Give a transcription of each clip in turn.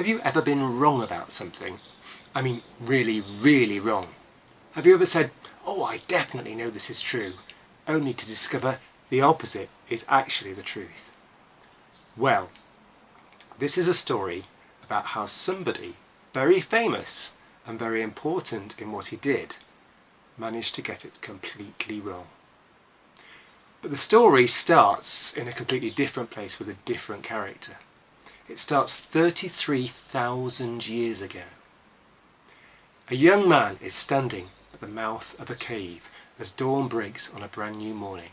Have you ever been wrong about something? I mean, really, really wrong. Have you ever said, "Oh, I definitely know this is true," only to discover the opposite is actually the truth? Well, this is a story about how somebody very famous and very important in what he did managed to get it completely wrong. But the story starts in a completely different place with a different character. It starts 33,000 years ago. A young man is standing at the mouth of a cave as dawn breaks on a brand new morning.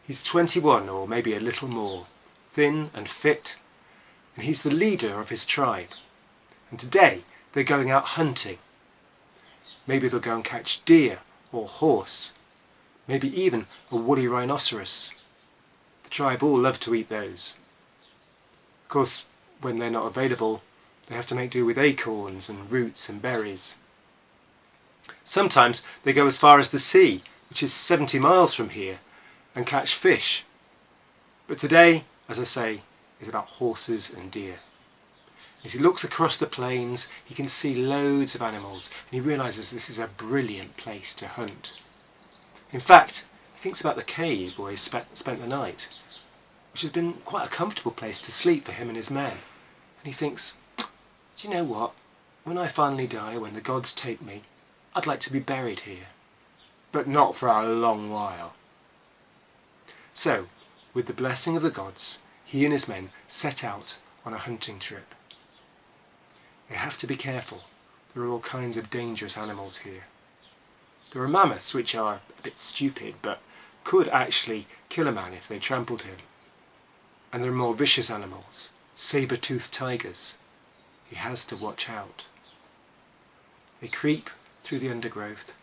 He's 21 or maybe a little more, thin and fit, and he's the leader of his tribe. And today they're going out hunting. Maybe they'll go and catch deer or horse, maybe even a woolly rhinoceros. The tribe all love to eat those. Of course, when they're not available, they have to make do with acorns and roots and berries. Sometimes they go as far as the sea, which is 70 miles from here, and catch fish. But today, as I say, is about horses and deer. As he looks across the plains, he can see loads of animals, and he realises this is a brilliant place to hunt. In fact, he thinks about the cave where he spent the night, which has been quite a comfortable place to sleep for him and his men. And he thinks, do you know what? When I finally die, when the gods take me, I'd like to be buried here. But not for a long while. So, with the blessing of the gods, he and his men set out on a hunting trip. They have to be careful. There are all kinds of dangerous animals here. There are mammoths, which are a bit stupid, but could actually kill a man if they trampled him. And there are more vicious animals, saber-toothed tigers. He has to watch out. They creep through the undergrowth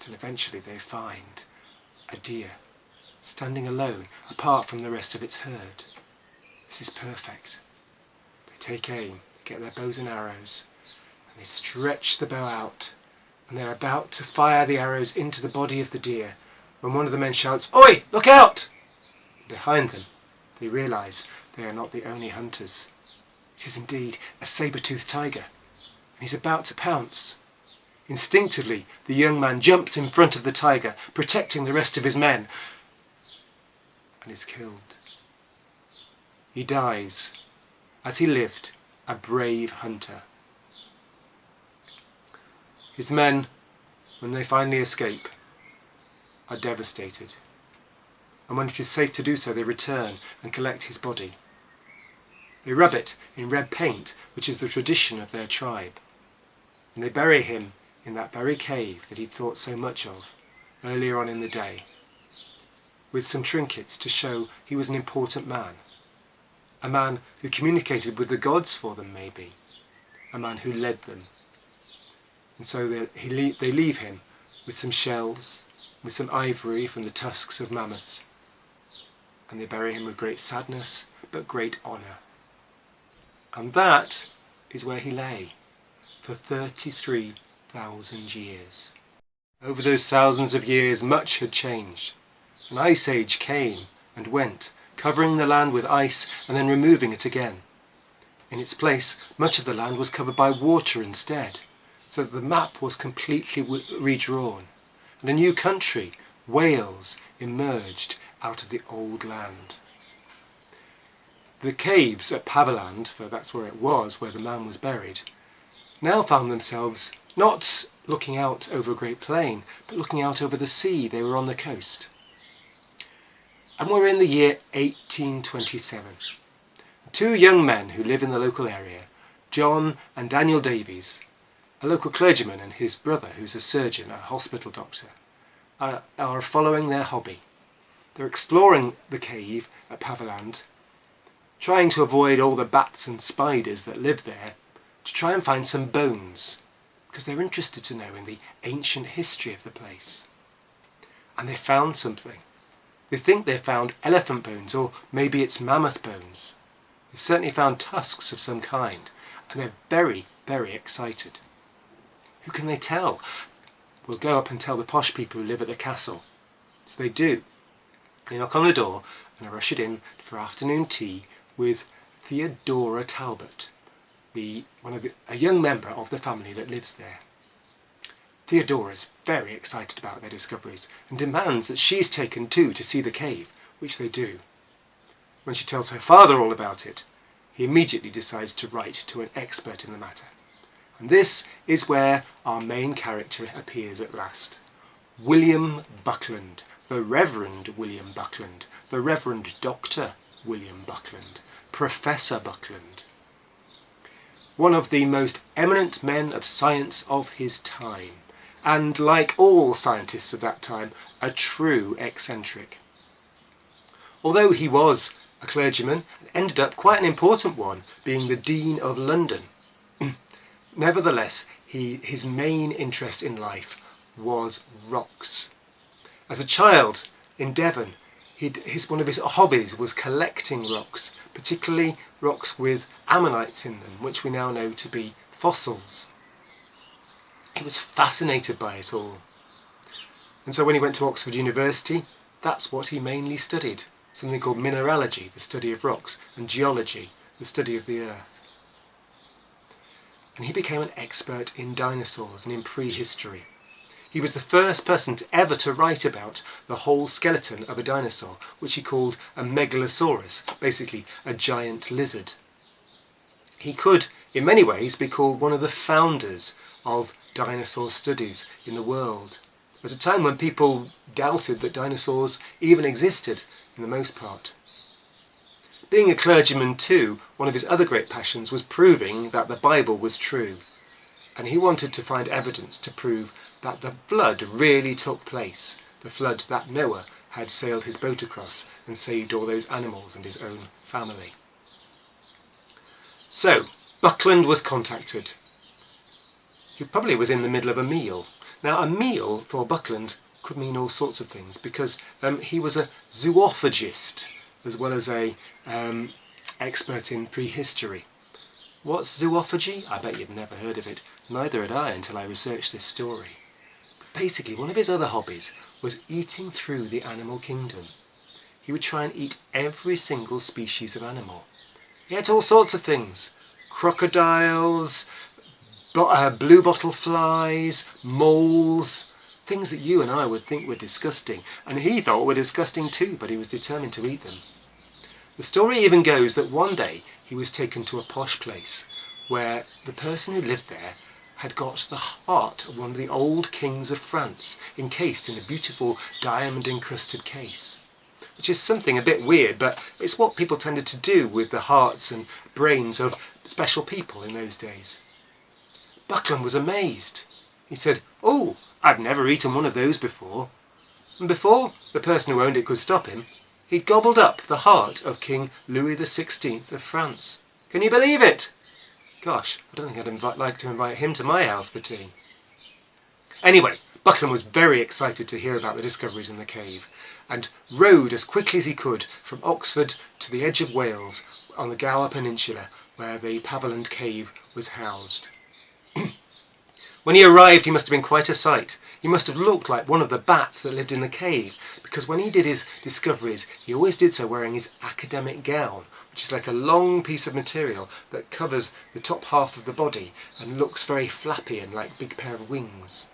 till eventually they find a deer standing alone apart from the rest of its herd. This is perfect. They take aim, they get their bows and arrows, and they stretch the bow out, and they're about to fire the arrows into the body of the deer when one of the men shouts, "Oi, look out!" Behind them, they realise they are not the only hunters. It is indeed a saber-toothed tiger, and he's about to pounce. Instinctively, the young man jumps in front of the tiger, protecting the rest of his men, and is killed. He dies, as he lived, a brave hunter. His men, when they finally escape, are devastated. And when it is safe to do so, they return and collect his body. They rub it in red paint, which is the tradition of their tribe, and they bury him in that very cave that he'd thought so much of earlier on in the day, with some trinkets to show he was an important man, a man who communicated with the gods for them maybe, a man who led them. And so they leave him with some shells, with some ivory from the tusks of mammoths, and they bury him with great sadness but great honour. And that is where he lay for 33,000 years. Over those thousands of years much had changed. An ice age came and went, covering the land with ice and then removing it again. In its place, much of the land was covered by water instead, so that the map was completely redrawn, and a new country, Wales, emerged out of the old land. The caves at Paviland, for that's where it was, where the man was buried, now found themselves not looking out over a great plain, but looking out over the sea. They were on the coast. And we're in the year 1827. Two young men who live in the local area, John and Daniel Davies, a local clergyman and his brother who's a surgeon, a hospital doctor, are following their hobby. They're exploring the cave at Paviland, trying to avoid all the bats and spiders that live there, to try and find some bones, because they're interested to know in the ancient history of the place. And they found something. They think they found elephant bones, or maybe it's mammoth bones. They've certainly found tusks of some kind, and they're very, very excited. Who can they tell? We'll go up and tell the posh people who live at the castle. So they do. They knock on the door and are ushered in for afternoon tea with Theodora Talbot, a young member of the family that lives there. Theodora's very excited about their discoveries and demands that she's taken too to see the cave, which they do. When she tells her father all about it, he immediately decides to write to an expert in the matter. And this is where our main character appears at last. William Buckland, the Reverend William Buckland, the Reverend Dr. William Buckland, Professor Buckland. One of the most eminent men of science of his time, and like all scientists of that time, a true eccentric. Although he was a clergyman and ended up quite an important one, being the Dean of London, nevertheless, his main interest in life was rocks. As a child in Devon, one of his hobbies was collecting rocks, particularly rocks with ammonites in them, which we now know to be fossils. He was fascinated by it all. And so when he went to Oxford University, that's what he mainly studied. Something called mineralogy, the study of rocks, and geology, the study of the earth. And he became an expert in dinosaurs and in prehistory. He was the first person ever to write about the whole skeleton of a dinosaur, which he called a megalosaurus, basically a giant lizard. He could, in many ways, be called one of the founders of dinosaur studies in the world, at a time when people doubted that dinosaurs even existed, for the most part. Being a clergyman too, one of his other great passions was proving that the Bible was true, and he wanted to find evidence to prove that the flood really took place, the flood that Noah had sailed his boat across and saved all those animals and his own family. So, Buckland was contacted. He probably was in the middle of a meal. Now, a meal for Buckland could mean all sorts of things, because he was a zoologist as well as a expert in prehistory. What's zoophagy? I bet you've never heard of it. Neither had I until I researched this story. But basically, one of his other hobbies was eating through the animal kingdom. He would try and eat every single species of animal. He ate all sorts of things. Crocodiles, blue bottle flies, moles, things that you and I would think were disgusting. And he thought were disgusting too, but he was determined to eat them. The story even goes that one day he was taken to a posh place where the person who lived there had got the heart of one of the old kings of France encased in a beautiful diamond-encrusted case. Which is something a bit weird, but it's what people tended to do with the hearts and brains of special people in those days. Buckland was amazed. He said, "Oh, I've never eaten one of those before." And before the person who owned it could stop him, he'd gobbled up the heart of King Louis XVI of France. Can you believe it? Gosh, I don't think I'd like to invite him to my house for tea. Anyway, Buckland was very excited to hear about the discoveries in the cave, and rode as quickly as he could from Oxford to the edge of Wales on the Gower Peninsula, where the Paviland cave was housed. When he arrived, he must have been quite a sight. He must have looked like one of the bats that lived in the cave, because when he did his discoveries, he always did so wearing his academic gown, which is like a long piece of material that covers the top half of the body and looks very flappy and like a big pair of wings.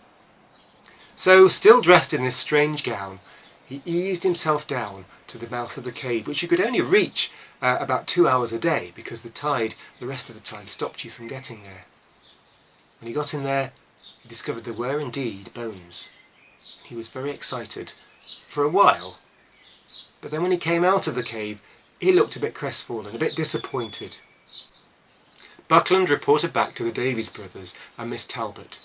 So, still dressed in this strange gown, he eased himself down to the mouth of the cave, which you could only reach about 2 hours a day, because the tide the rest of the time stopped you from getting there. When he got in there, he discovered there were indeed bones. He was very excited for a while, but then when he came out of the cave, he looked a bit crestfallen, a bit disappointed. Buckland reported back to the Davies brothers and Miss Talbot.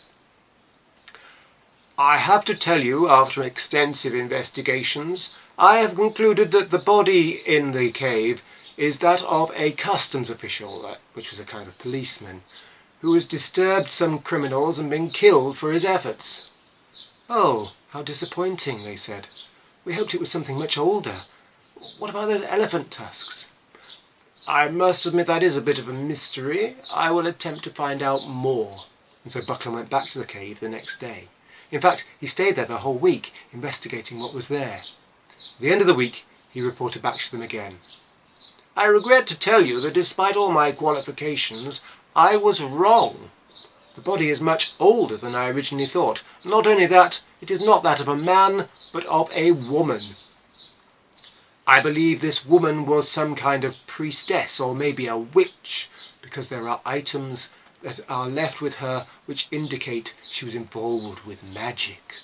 "I have to tell you, after extensive investigations, I have concluded that the body in the cave is that of a customs official, which was a kind of policeman, who has disturbed some criminals and been killed for his efforts." "Oh, how disappointing," they said. "We hoped it was something much older. What about those elephant tusks?" "I must admit that is a bit of a mystery. I will attempt to find out more." And so Buckland went back to the cave the next day. In fact, he stayed there the whole week, investigating what was there. At the end of the week, he reported back to them again. "I regret to tell you that despite all my qualifications, I was wrong. The body is much older than I originally thought. Not only that, it is not that of a man, but of a woman. I believe this woman was some kind of priestess, or maybe a witch, because there are items that are left with her which indicate she was involved with magic.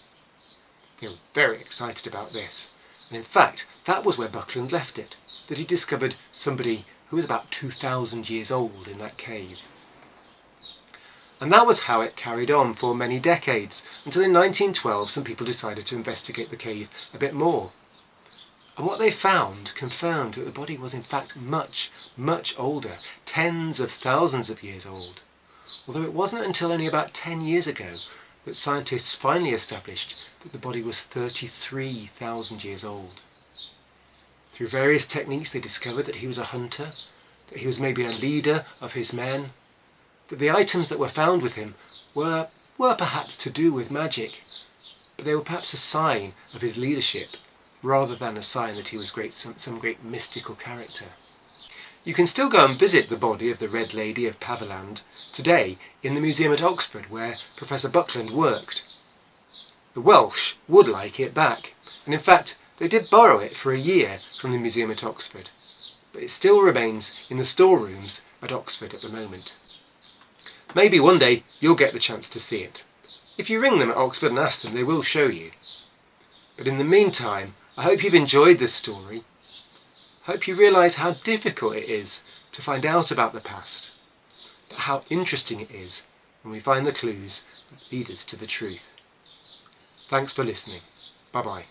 They were very excited about this, and in fact that was where Buckland left it, that he discovered somebody who was about 2,000 years old in that cave. And that was how it carried on for many decades, until in 1912 some people decided to investigate the cave a bit more. And what they found confirmed that the body was in fact much, much older, tens of thousands of years old. Although it wasn't until only about 10 years ago that scientists finally established that the body was 33,000 years old. Through various techniques they discovered that he was a hunter, that he was maybe a leader of his men, that the items that were found with him were perhaps to do with magic, but they were perhaps a sign of his leadership rather than a sign that he was some great mystical character. You can still go and visit the body of the Red Lady of Paviland today in the museum at Oxford where Professor Buckland worked. The Welsh would like it back, and in fact they did borrow it for a year from the museum at Oxford, but it still remains in the storerooms at Oxford at the moment. Maybe one day you'll get the chance to see it. If you ring them at Oxford and ask them, they will show you. But in the meantime, I hope you've enjoyed this story. I hope you realise how difficult it is to find out about the past, but how interesting it is when we find the clues that lead us to the truth. Thanks for listening. Bye-bye.